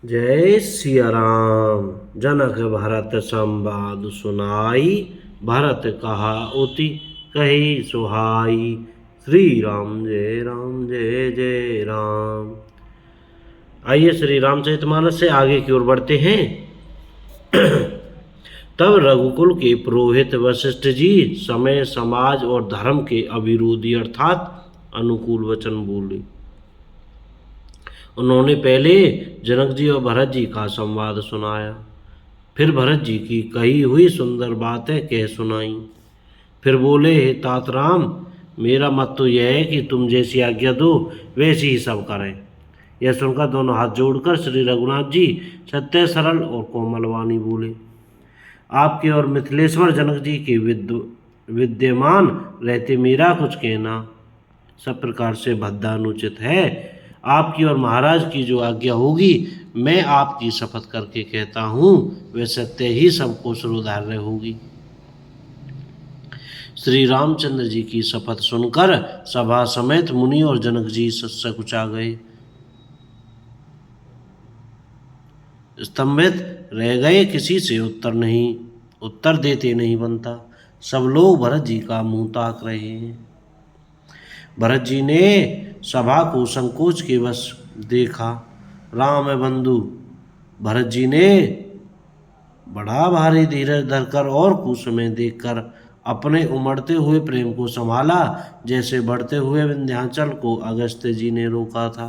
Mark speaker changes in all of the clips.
Speaker 1: जय सिया राम। जनक भरत संवाद सुनाई, भरत कहा उति कही सुहाई। श्री राम जय जय राम। आइए श्री रामचरितमानस से आगे की ओर बढ़ते हैं। तब रघुकुल के पुरोहित वशिष्ठ जी समय समाज और धर्म के अविरोधी अर्थात अनुकूल वचन बोले। उन्होंने पहले जनक जी और भरत जी का संवाद सुनाया, फिर भरत जी की कही हुई सुंदर बातें कह सुनाई। फिर बोले, हे तात राम, मेरा मत तो यह है कि तुम जैसी आज्ञा दो वैसी ही सब करें। यह सुनकर दोनों हाथ जोड़कर श्री रघुनाथ जी सत्य सरल और कोमल वाणी बोले, आपके और मिथिलेश्वर जनक जी के विद्यमान रहते मेरा कुछ कहना सब प्रकार से भद्दानुचित है। आपकी और महाराज की जो आज्ञा होगी मैं आपकी शपथ करके कहता हूँ वह सत्य ही सबको सुधार्य होगी। श्री रामचंद्र जी की शपथ सुनकर सभा समेत मुनि और जनक जी सकुचा गए, स्तंभित रह गए। किसी से उत्तर देते नहीं बनता। सब लोग भरत जी का मुंह ताक रहे हैं। भरत जी ने सभा को संकोच के वश देखा। राम बंधु भरत जी ने बड़ा भारी धीरज धरकर और कुछ समय देखकर अपने उमड़ते हुए प्रेम को संभाला, जैसे बढ़ते हुए विंध्याचल को अगस्त्य जी ने रोका था।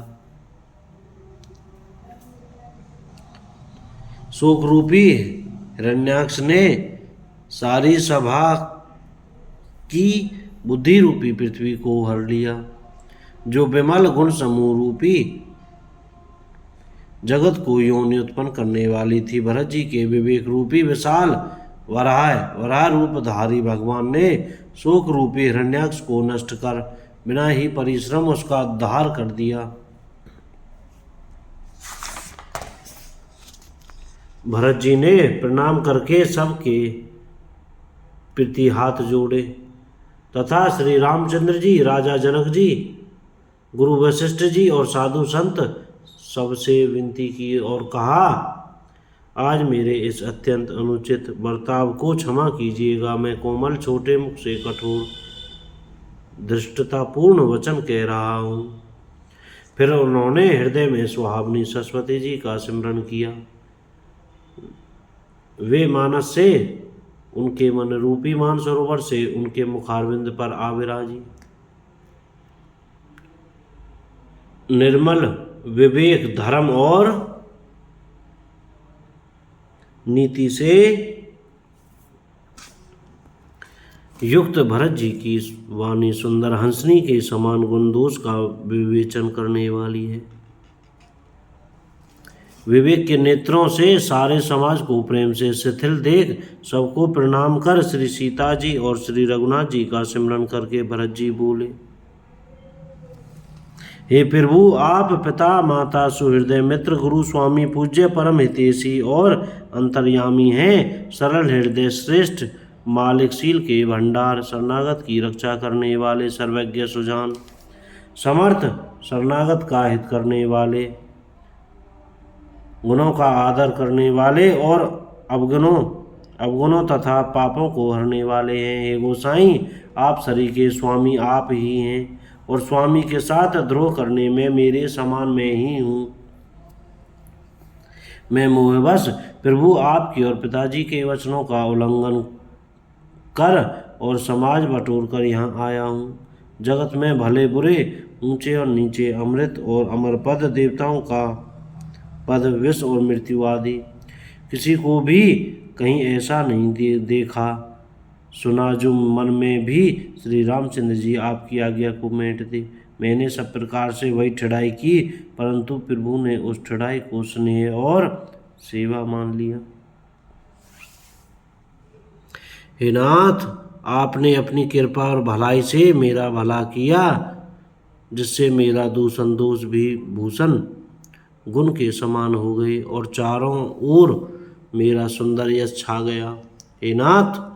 Speaker 1: शोक रूपी हिरण्याक्ष ने सारी सभा की बुद्धि रूपी पृथ्वी को हर लिया। जो विमल गुण समूह रूपी जगत को योनि उत्पन्न करने वाली थी, भरत जी के विवेक रूपी विशाल वराह रूपधारी भगवान ने शोक रूपी हिरण्याक्ष को नष्ट कर बिना ही परिश्रम उसका उद्धार कर दिया। भरत जी ने प्रणाम करके सबके प्रति हाथ जोड़े तथा श्री रामचंद्र जी, राजा जनक जी, गुरु वशिष्ठ जी और साधु संत सबसे विनती की और कहा, आज मेरे इस अत्यंत अनुचित बर्ताव को क्षमा कीजिएगा। मैं कोमल छोटे मुख से कठोर धृष्टतापूर्ण वचन कह रहा हूँ। फिर उन्होंने हृदय में सुहावनी सरस्वती जी का सिमरन किया। वे मानस से उनके मन रूपी मानसरोवर से उनके मुखारविंद पर आ विराजी। निर्मल विवेक धर्म और नीति से युक्त भरत जी की वाणी सुंदर हंसनी के समान गुण दोष का विवेचन करने वाली है। विवेक के नेत्रों से सारे समाज को प्रेम से शिथिल देख सबको प्रणाम कर श्री सीता जी और श्री रघुनाथ जी का सिमरन करके भरत जी बोले, हे प्रभु, आप पिता माता सुहृदय मित्र गुरु स्वामी पूज्य परम हितैषी और अंतर्यामी हैं। सरल हृदय श्रेष्ठ मालिकशील के भंडार, शरणागत की रक्षा करने वाले, सर्वज्ञ सुजान, समर्थ शरणागत का हित करने वाले, गुणों का आदर करने वाले और अवगुणों तथा पापों को हरने वाले हैं। हे गोसाई, आप सरी के स्वामी आप ही हैं और स्वामी के साथ द्रोह करने में मेरे समान मैं ही हूँ। मैं मोहवश प्रभु आपकी और पिताजी के वचनों का उल्लंघन कर और समाज बटोर कर यहाँ आया हूँ। जगत में भले बुरे, ऊंचे और नीचे, अमृत और अमर पद, देवताओं का पद, विष और मृत्यु आदि, किसी को भी कहीं ऐसा नहीं देखा सुना जो मन में भी श्री रामचंद्र जी आपकी आज्ञा को मेट दे। मैंने सब प्रकार से वही ठड़ाई की, परंतु प्रभु ने उस ठड़ाई को स्नेह और सेवा मान लिया। हे नाथ, आपने अपनी कृपा और भलाई से मेरा भला किया, जिससे मेरा दूषण दोष भी भूषण गुण के समान हो गए और चारों ओर मेरा सुंदर यश छा गया। हे नाथ,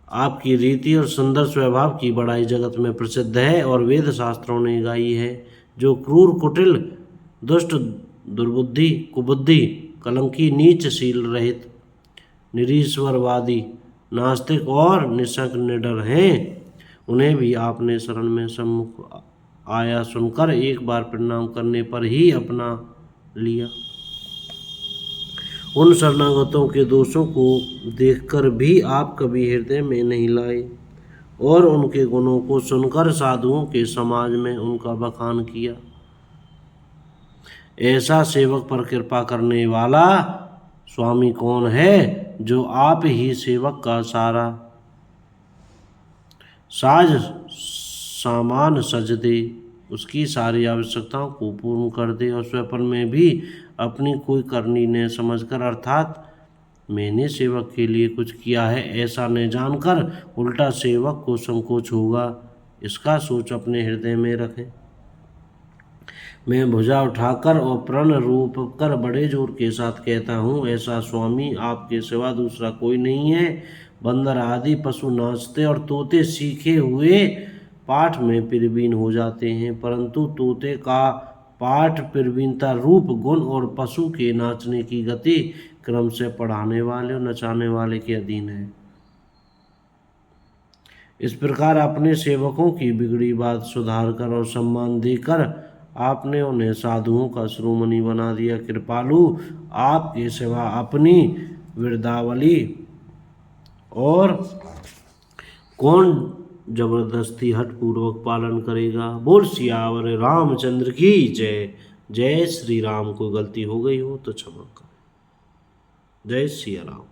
Speaker 1: आपकी रीति और सुंदर स्वभाव की बड़ाई जगत में प्रसिद्ध है और वेद शास्त्रों ने गाई है। जो क्रूर कुटिल दुष्ट दुर्बुद्धि, कुबुद्धि, कलंकी, नीच शील रहित, निरीश्वरवादी, नास्तिक और निशंक निडर हैं, उन्हें भी आपने शरण में सम्मुख आया सुनकर एक बार प्रणाम करने पर ही अपना लिया। उन शरणागतों के दोषों को देखकर भी आप कभी हृदय में नहीं लाए और उनके गुणों को सुनकर साधुओं के समाज में उनका बखान किया। ऐसा सेवक पर कृपा करने वाला स्वामी कौन है जो आप ही सेवक का सारा साज सामान सज दे, उसकी सारी आवश्यकताओं को पूर्ण कर दे और स्वयं में भी अपनी कोई करनी न समझकर अर्थात मैंने सेवक के लिए कुछ किया है ऐसा न जानकर उल्टा सेवक को संकोच होगा, इसका सोच अपने हृदय में रखें। मैं भुजा उठाकर और प्रण रूप कर बड़े जोर के साथ कहता हूँ, ऐसा स्वामी आपके सिवा दूसरा कोई नहीं है। बंदर आदि पशु नाचते और तोते सीखे हुए पाठ में प्रवीण हो जाते हैं, परंतु तोते का पाठ प्रवीणता रूप गुण और पशु के नाचने की गति क्रम से पढ़ाने वाले और नचाने वाले के अधीन है। इस प्रकार अपने सेवकों की बिगड़ी बात सुधार कर और सम्मान देकर आपने उन्हें साधुओं का शिरोमणि बना दिया। कृपालु, आपके सिवा अपनी वृद्धावली और कौन जबरदस्ती हठपूर्वक पालन करेगा। बोल सियावर रामचंद्र की जय। जय श्री राम। कोई गलती हो गई हो तो क्षमा करें। जय सिया राम।